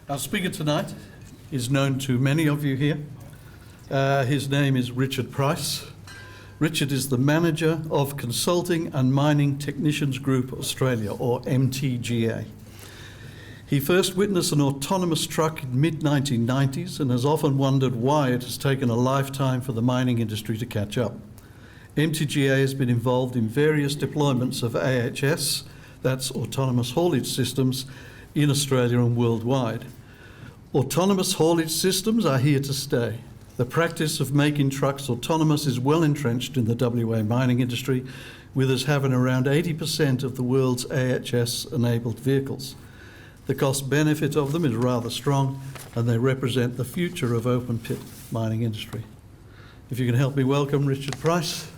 Our speaker tonight is known to many of you here. His name is Richard Price. Richard is the manager of Consulting and Mining Technicians Group Australia, or MTGA. He first witnessed an autonomous truck in mid-1990s and has often wondered why it has taken a lifetime for the mining industry to catch up. MTGA has been involved in various deployments of AHS, that's autonomous haulage systems, in Australia and worldwide. Autonomous haulage systems are here to stay. The practice of making trucks autonomous is well entrenched in the WA mining industry, with us having around 80% of the world's AHS-enabled vehicles. The cost-benefit of them is rather strong, and they represent the future of open-pit mining industry. If you can help me welcome Richard Price.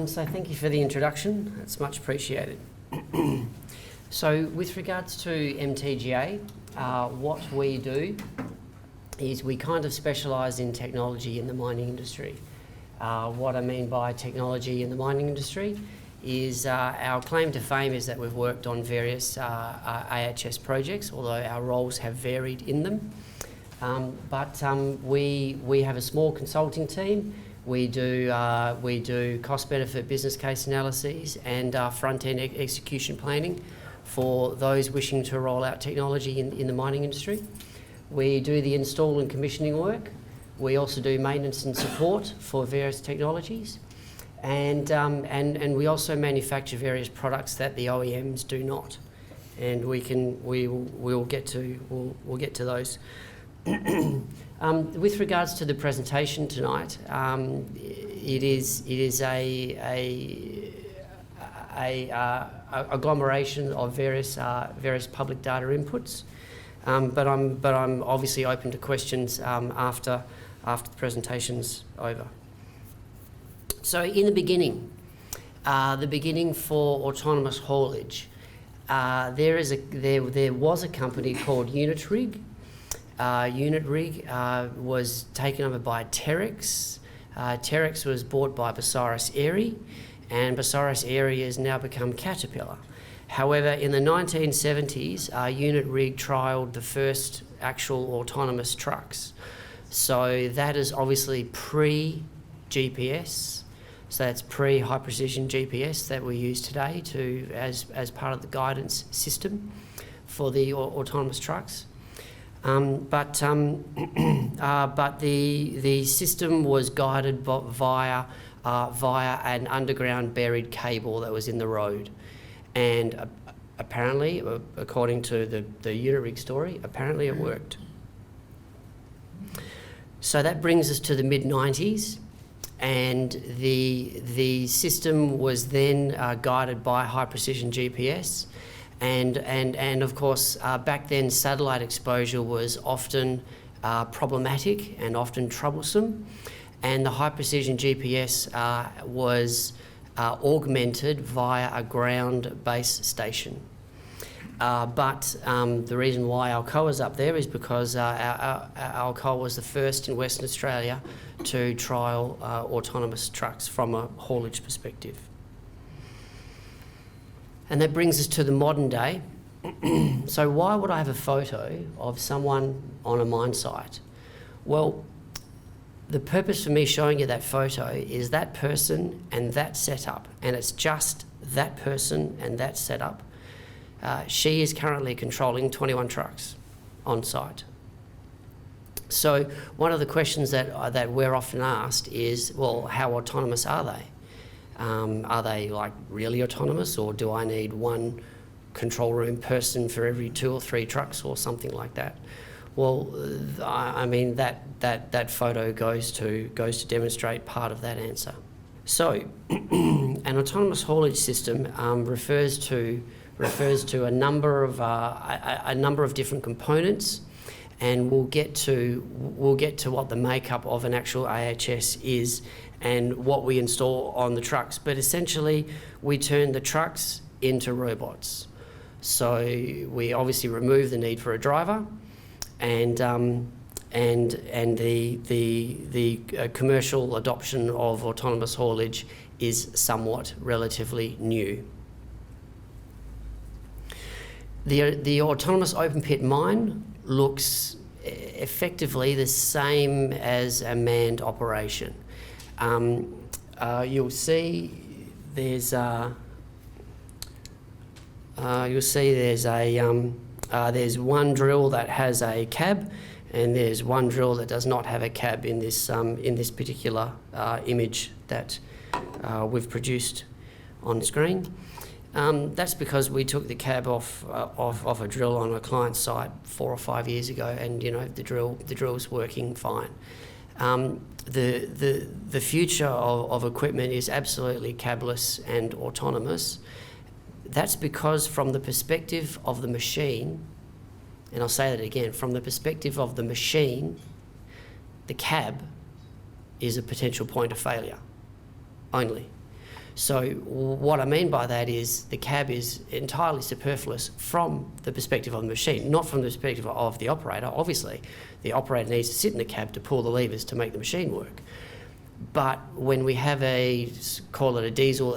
So thank you for the introduction. It's much appreciated. So with regards to MTGA, what we do is we kind of specialise in technology in the mining industry. What I mean by technology in the mining industry is our claim to fame is that we've worked on various AHS projects, although our roles have varied in them. But we have a small consulting team. We do cost-benefit business case analyses and front-end execution planning for those wishing to roll out technology in the mining industry. We do the install and commissioning work. We also do maintenance and support for various technologies, and we also manufacture various products that the OEMs do not, and we'll get to those. With regards to the presentation tonight, it is a agglomeration of various public data inputs, but I'm obviously open to questions after the presentation's over. So in the beginning for autonomous haulage, there was a company called Unitrig. Unitrig was taken over by Terex. Terex was bought by Bucyrus Aery, and Bucyrus Aery has now become Caterpillar. However, in the 1970s, Unitrig trialled the first actual autonomous trucks. So that is obviously pre-GPS. So that's pre-high precision GPS that we use today as part of the guidance system for the autonomous trucks. But the system was guided via an underground buried cable that was in the road, and apparently, according to the Unitrig story, apparently it worked. So that brings us to the mid-90s, and the system was then guided by high precision GPS. And of course, back then satellite exposure was often problematic and often troublesome, and the high precision GPS was augmented via a ground base station. But the reason why Alcoa's up there is because Alcoa was the first in Western Australia to trial autonomous trucks from a haulage perspective. And that brings us to the modern day. So why would I have a photo of someone on a mine site? Well, the purpose for me showing you that photo is that person and that setup, and it's just that person and that setup. She is currently controlling 21 trucks on site. So one of the questions that we're often asked is, well, how autonomous are they? Are they like really autonomous, or do I need one control room person for every 2 or 3 trucks or something like that? Well, I mean that photo goes to demonstrate part of that answer. So, an autonomous haulage system refers to a number of different components, and we'll get to what the makeup of an actual AHS is and what we install on the trucks. But essentially, we turn the trucks into robots. So we obviously remove the need for a driver, and the commercial adoption of autonomous haulage is somewhat relatively new. The autonomous open pit mine looks effectively the same as a manned operation. You'll see there's there's one drill that has a cab, and there's one drill that does not have a cab in this particular image that we've produced on screen. That's because we took the cab off a drill on a client site 4 or 5 years ago, and the drill's working fine. The future of equipment is absolutely cabless and autonomous. That's because from the perspective of the machine, and I'll say that again, from the perspective of the machine, the cab is a potential point of failure only. So what I mean by that is the cab is entirely superfluous from the perspective of the machine, not from the perspective of the operator. Obviously, the operator needs to sit in the cab to pull the levers to make the machine work. But when we have call it a diesel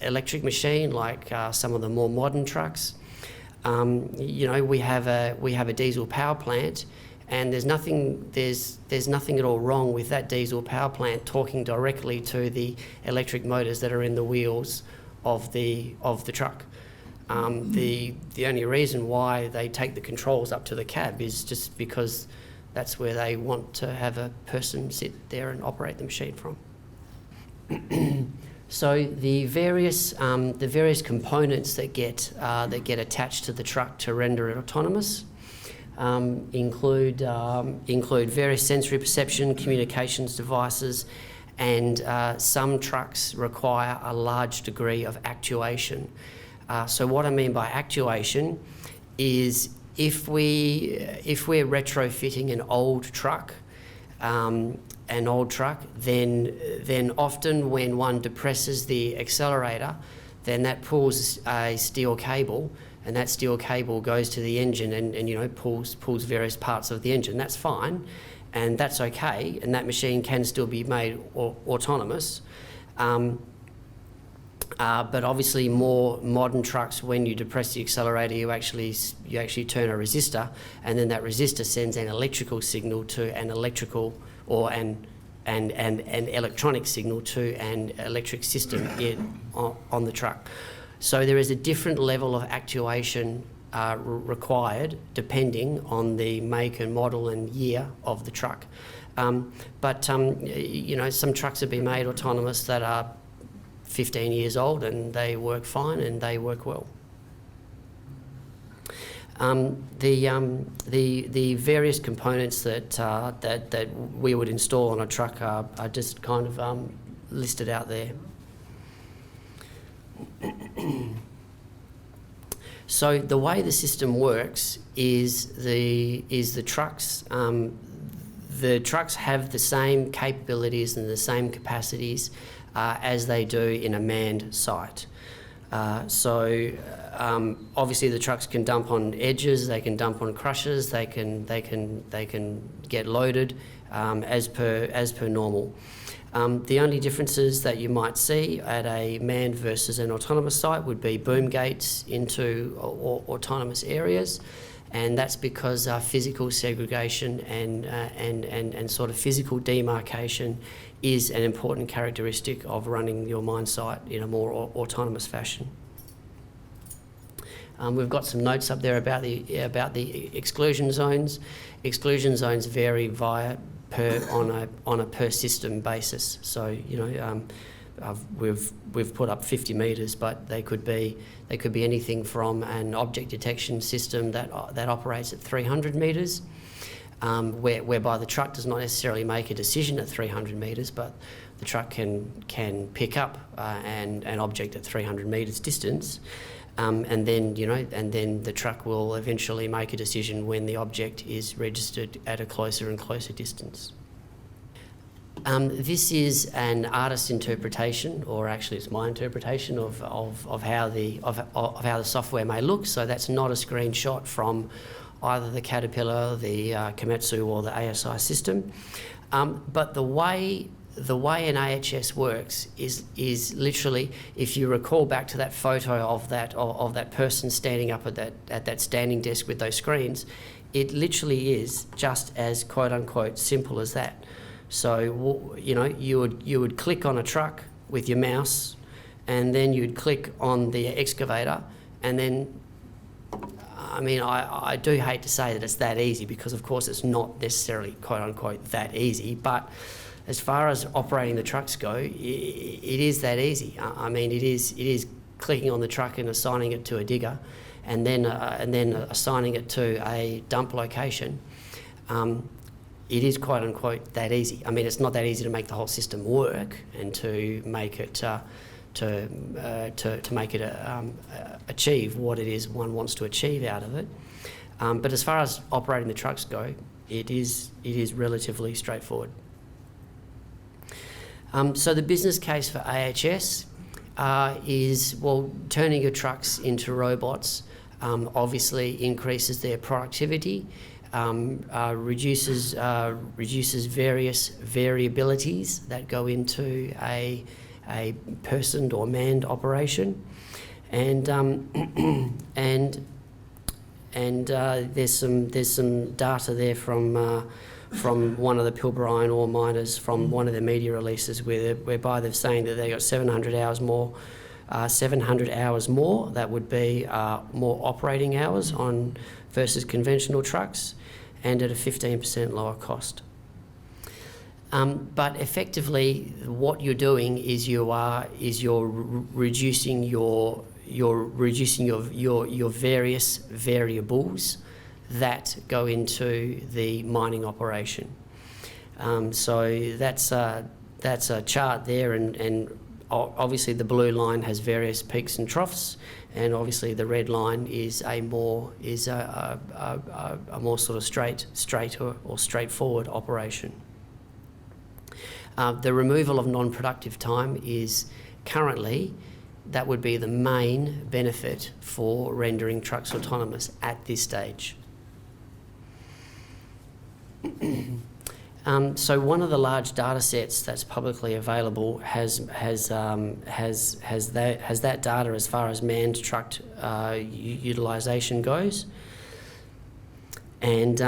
electric machine, like some of the more modern trucks, we have a diesel power plant, and there's nothing at all wrong with that diesel power plant talking directly to the electric motors that are in the wheels of the truck. The only reason why they take the controls up to the cab is just because that's where they want to have a person sit there and operate the machine from. So the various components that get attached to the truck to render it autonomous include various sensory perception, communications devices, and some trucks require a large degree of actuation. So what I mean by actuation is if we're retrofitting an old truck, then often when one depresses the accelerator, then that pulls a steel cable, and that steel cable goes to the engine and pulls various parts of the engine. That's fine, and that's okay, and that machine can still be made autonomous. But obviously, more modern trucks, when you depress the accelerator, you actually turn a resistor, and then that resistor sends an electrical signal to an electrical or an electronic signal to an electric system on the truck. So there is a different level of actuation required depending on the make and model and year of the truck. But some trucks have been made autonomous that are 15 years old, and they work fine and they work well. The various components that we would install on a truck are just kind of listed out there. So the way the system works is the trucks. The trucks have the same capabilities and the same capacities as they do in a manned site. Obviously the trucks can dump on edges, they can dump on crushers, they can get loaded as per normal. The only differences that you might see at a manned versus an autonomous site would be boom gates into autonomous areas, and that's because physical segregation and sort of physical demarcation is an important characteristic of running your mine site in a more autonomous fashion. We've got some notes up there about the exclusion zones. Exclusion zones vary on a per system basis. So we've put up 50 metres, but they could be anything from an object detection system that operates at 300 metres, whereby the truck does not necessarily make a decision at 300 metres, but the truck can pick up an object at 300 metres distance, and then the truck will eventually make a decision when the object is registered at a closer and closer distance. This is an artist's interpretation, or actually it's my interpretation of how the software may look. So that's not a screenshot from either the Caterpillar, the Komatsu, or the ASI system. But the way the way an AHS works is literally, if you recall back to that photo of that person standing up at that standing desk with those screens, it literally is just as quote unquote simple as that. So you would click on a truck with your mouse, and then you'd click on the excavator, and then I do hate to say that it's that easy, because of course it's not necessarily quote unquote that easy, but as far as operating the trucks go, it is that easy. It is clicking on the truck and assigning it to a digger, and then assigning it to a dump location. It is quote unquote that easy. It's not that easy to make the whole system work and to make it achieve what it is one wants to achieve out of it. But as far as operating the trucks go, it is relatively straightforward. So the business case for AHS is, well, turning your trucks into robots obviously increases their productivity, reduces various variabilities that go into a personed or manned operation, and there's some data there from one of the Pilbara iron ore miners from one of the media releases whereby they're saying that they got 700 hours more. 700 hours more, that would be more operating hours on versus conventional trucks, and at a 15% lower cost. But effectively, what you're doing is you're reducing your various variables that go into the mining operation. So that's a chart there, and obviously the blue line has various peaks and troughs, and obviously the red line is a more sort of straight or straightforward operation. The removal of non-productive time is currently, that would be the main benefit for rendering trucks autonomous at this stage. So one of the large data sets that's publicly available has that data as far as manned truck utilisation goes, and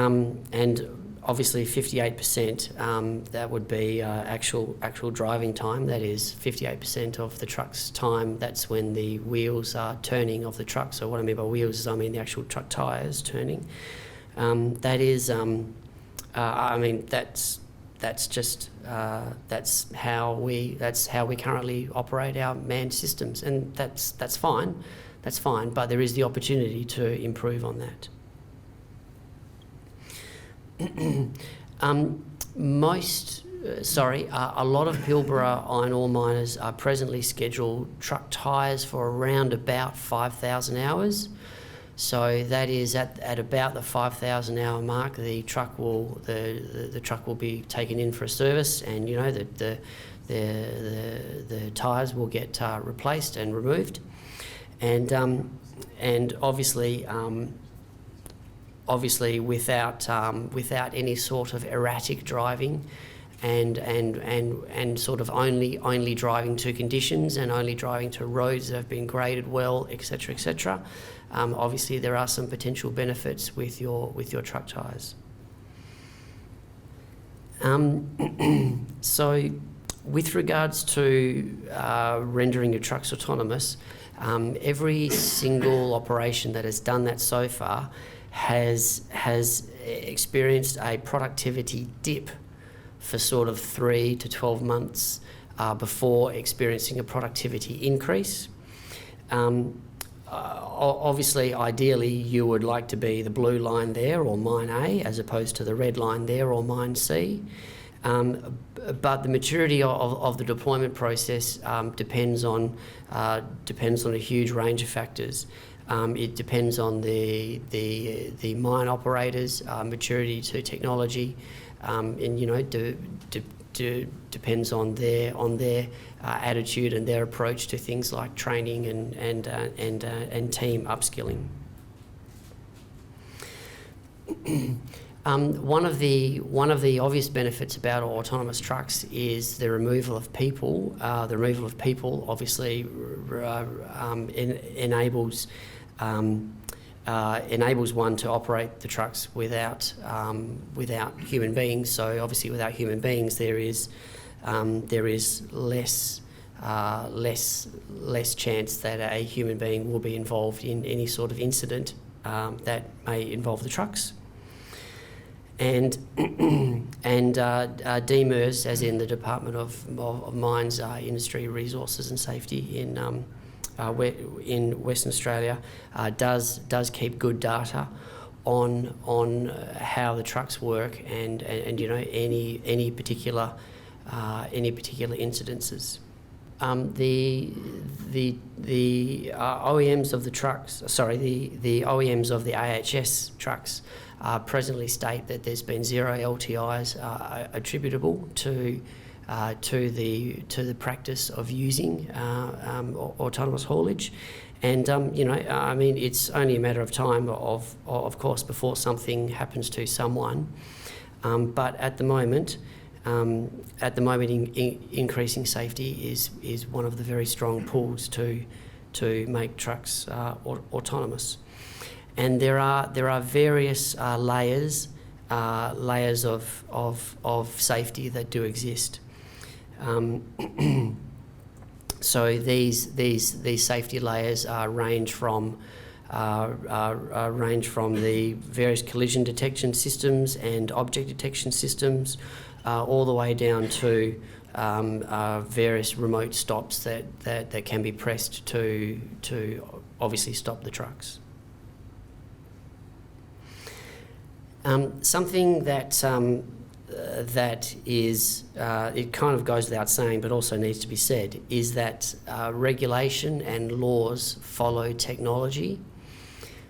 obviously 58% that would be actual driving time. That is 58% of the truck's time. That's when the wheels are turning of the truck. So what I mean by wheels is the actual truck tyres turning. That's how we currently operate our manned systems, and that's fine. But there is the opportunity to improve on that. A lot of Pilbara iron ore miners are presently scheduled truck tyres for around about 5,000 hours. So that is at about the 5,000 hour mark, the truck will be taken in for a service, and the tyres will get replaced and removed, and obviously without any sort of erratic driving, and sort of only driving to conditions and only driving to roads that have been graded well, etc., etc. Obviously, there are some potential benefits with your truck tyres. So, with regards to rendering your trucks autonomous, every single operation that has done that so far has experienced a productivity dip for sort of 3 to 12 months before experiencing a productivity increase. Obviously, ideally, you would like to be the blue line there, or mine A, as opposed to the red line there, or mine C. But the maturity of the deployment process depends on a huge range of factors. It depends on the mine operators' maturity to technology, depends on their attitude and their approach to things like training and team upskilling. One of the obvious benefits about autonomous trucks is the removal of people. The removal of people obviously enables one to operate the trucks without human beings. So obviously, without human beings, there is less chance that a human being will be involved in any sort of incident that may involve the trucks. And DMIRS, as in the Department of Mines, Industry, Resources and Safety in Western Australia, does keep good data on how the trucks work and you know any particular incidences. The OEMs of the trucks, the OEMs of the AHS trucks presently state that there's been 0 LTIs attributable to the practice of using autonomous haulage, and you know, I mean, it's only a matter of time, of course, before something happens to someone. But at the moment, increasing safety is one of the very strong pulls to make trucks autonomous. And there are various layers of safety that do exist. So these safety layers range from the various collision detection systems and object detection systems, all the way down to various remote stops that can be pressed to obviously stop the trucks. Something that is, it kind of goes without saying, but also needs to be said, is that regulation and laws follow technology.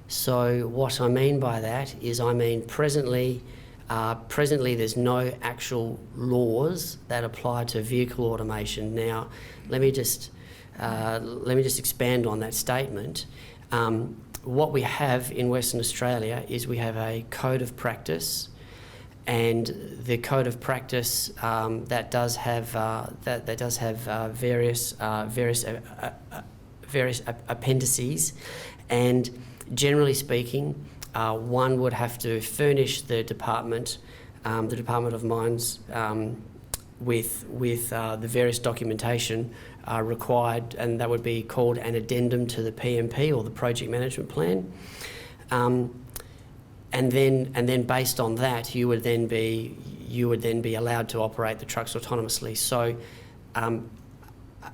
So what I mean by that is, I mean presently there's no actual laws that apply to vehicle automation. Now, let me just expand on that statement. What we have in Western Australia is we have a code of practice, and the code of practice that does have various appendices, and generally speaking, one would have to furnish the Department of Mines with the various documentation required, and that would be called an addendum to the PMP, or the Project Management Plan. And then based on that, you would then be allowed to operate the trucks autonomously. So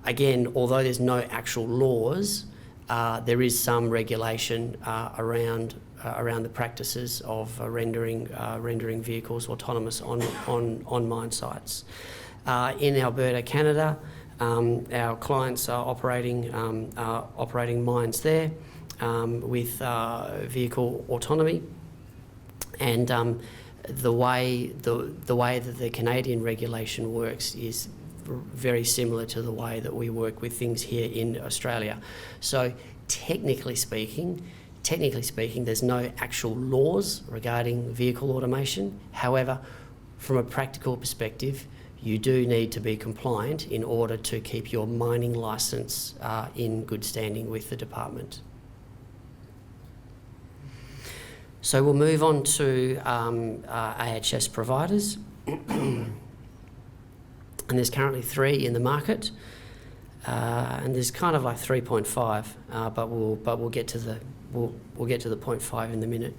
again, although there's no actual laws, there is some regulation around the practices of rendering vehicles autonomous on mine sites. In Alberta, Canada, our clients are operating mines there with vehicle autonomy, and the way that the Canadian regulation works is very similar to the way that we work with things here in Australia. So technically speaking, there's no actual laws regarding vehicle automation. However, from a practical perspective, you do need to be compliant in order to keep your mining licence in good standing with the department. So we'll move on to AHS providers. And there's currently 3 in the market, and there's kind of like 3.5, but we'll get to the 0.5 in a minute.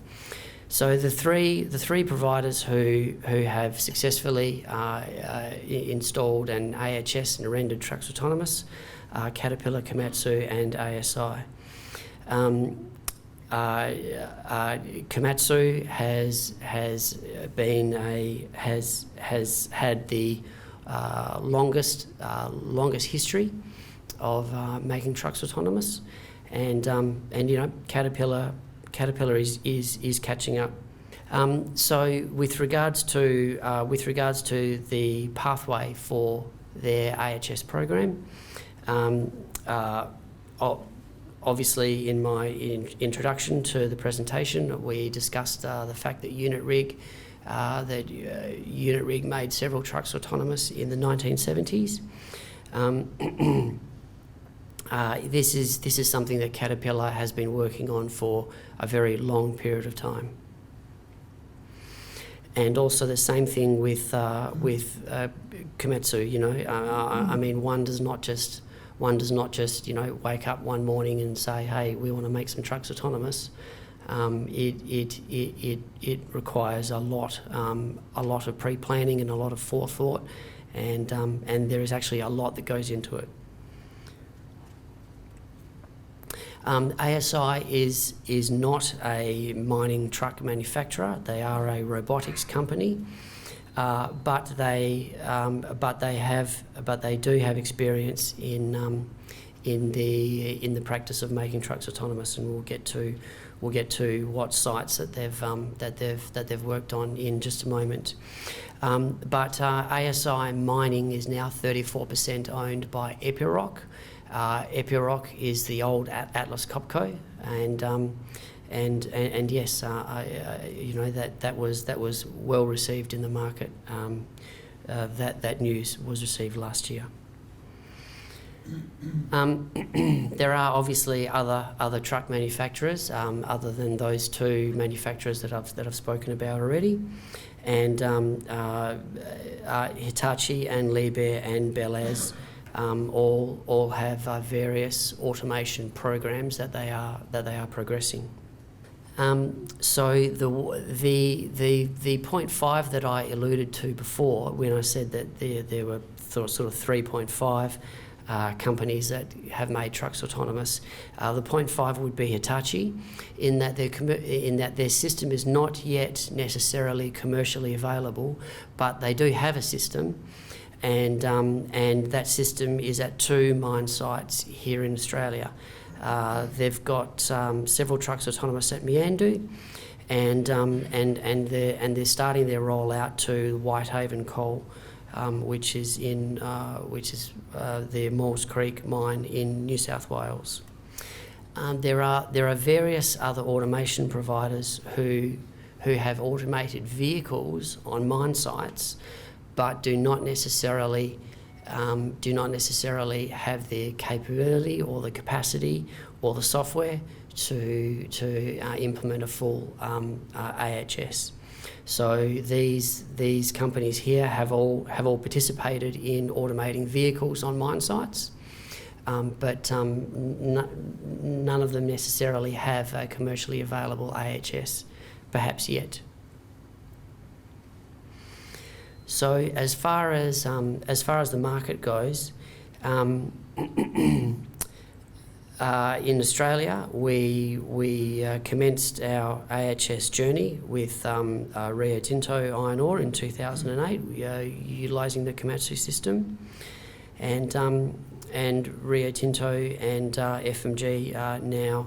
So the three providers who have successfully installed an AHS and rendered trucks autonomous are Caterpillar, Komatsu, and ASI. Komatsu has had the longest history of making trucks autonomous, and you know, Caterpillar is catching up. So with regards to the pathway for their AHS program, obviously in my introduction to the presentation, we discussed the fact that unit rig Unit Rig made several trucks autonomous in the 1970s. This is something that Caterpillar has been working on for a very long period of time. And also the same thing with Komatsu. You know, I mean, one does not just wake up one morning and say, "Hey, we want to make some trucks autonomous." It requires a lot of pre-planning and a lot of forethought, and there is actually a lot that goes into it. ASI is not a mining truck manufacturer. They are a robotics company, but they do have experience in the practice of making trucks autonomous, and we'll get to what sites that they've worked on in just a moment. But ASI Mining is now 34% owned by Epiroc. Epiroc is the old Atlas Copco, and yes, you know, that was well received in the market. That news was received last year. There are obviously other truck manufacturers other than those two manufacturers that I've spoken about already, and Hitachi and Liebherr and Belaz all have various automation programs that they are progressing. So the 0.5 that I alluded to before, when I said that there were sort of 3.5 companies that have made trucks autonomous, the 0.5 would be Hitachi, in that their system is not yet necessarily commercially available, but they do have a system. And that system is at 2 mine sites here in Australia. They've got several trucks autonomous at Meandu, and they're starting their rollout to Whitehaven Coal, which is the Maules Creek mine in New South Wales. There are various other automation providers who have automated vehicles on mine sites, but do not necessarily have the capability or the capacity or the software to implement a full AHS. So these companies here have all participated in automating vehicles on mine sites, but none of them necessarily have a commercially available AHS, perhaps yet. So as far as the market goes, in Australia, we commenced our AHS journey with Rio Tinto Iron Ore in 2008, utilising the Komatsu system, and Rio Tinto and FMG now,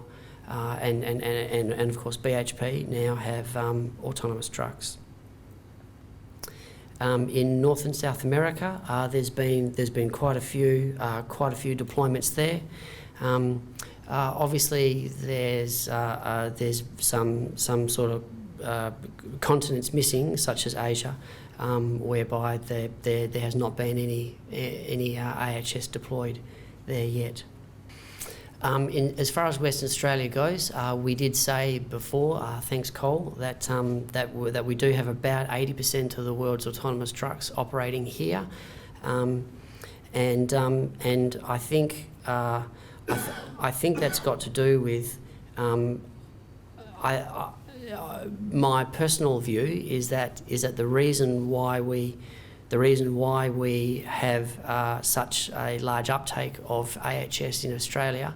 and of course BHP now have autonomous trucks. In North and South America, there's been quite a few deployments there. Obviously, there's some sort of continents missing, such as Asia, whereby there has not been any AHS deployed there yet. As far as Western Australia goes, we did say before, thanks Cole, that we do have about 80% of the world's autonomous trucks operating here, and I think that's got to do with my personal view is that the reason why we have such a large uptake of AHS in Australia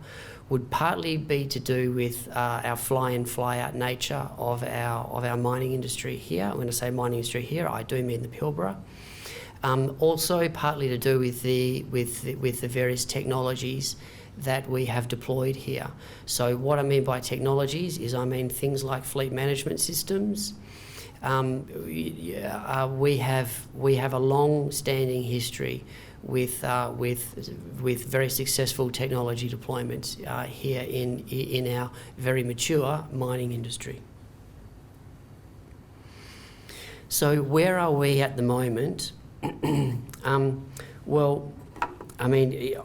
would partly be to do with our fly-in, fly-out nature of our mining industry here. When I say mining industry here, I do mean the Pilbara. Also, partly to do with the various technologies that we have deployed here. So what I mean by technologies is I mean things like fleet management systems. We have a long-standing history with very successful technology deployments here in our very mature mining industry. So where are we at the moment? Well, I mean,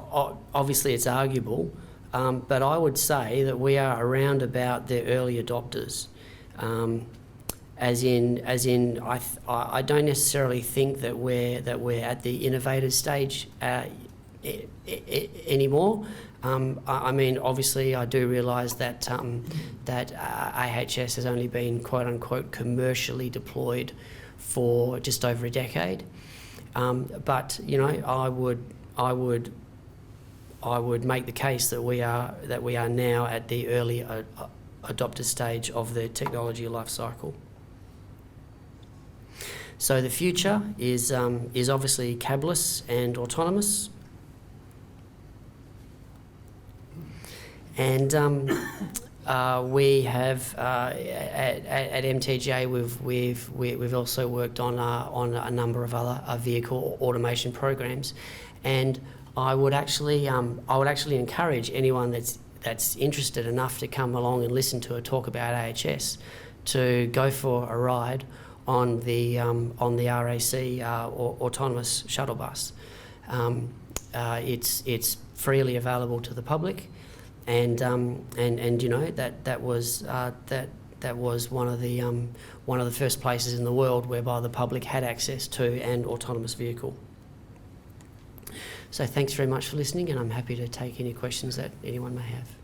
obviously it's arguable, but I would say that we are around about the early adopters. As in, I don't necessarily think that we're at the innovative stage anymore. I mean, obviously, I do realise that AHS has only been quote unquote commercially deployed for just over a decade. But you know, I would make the case that we are now at the early adopter stage of the technology life cycle. So the future is obviously cabless and autonomous, and we have at MTGA we've also worked on a number of other vehicle automation programs, and I would actually encourage anyone that's interested enough to come along and listen to a talk about AHS to go for a ride on the RAC autonomous shuttle bus. It's freely available to the public, and you know that was one of the first places in the world whereby the public had access to an autonomous vehicle. So thanks very much for listening, and I'm happy to take any questions that anyone may have.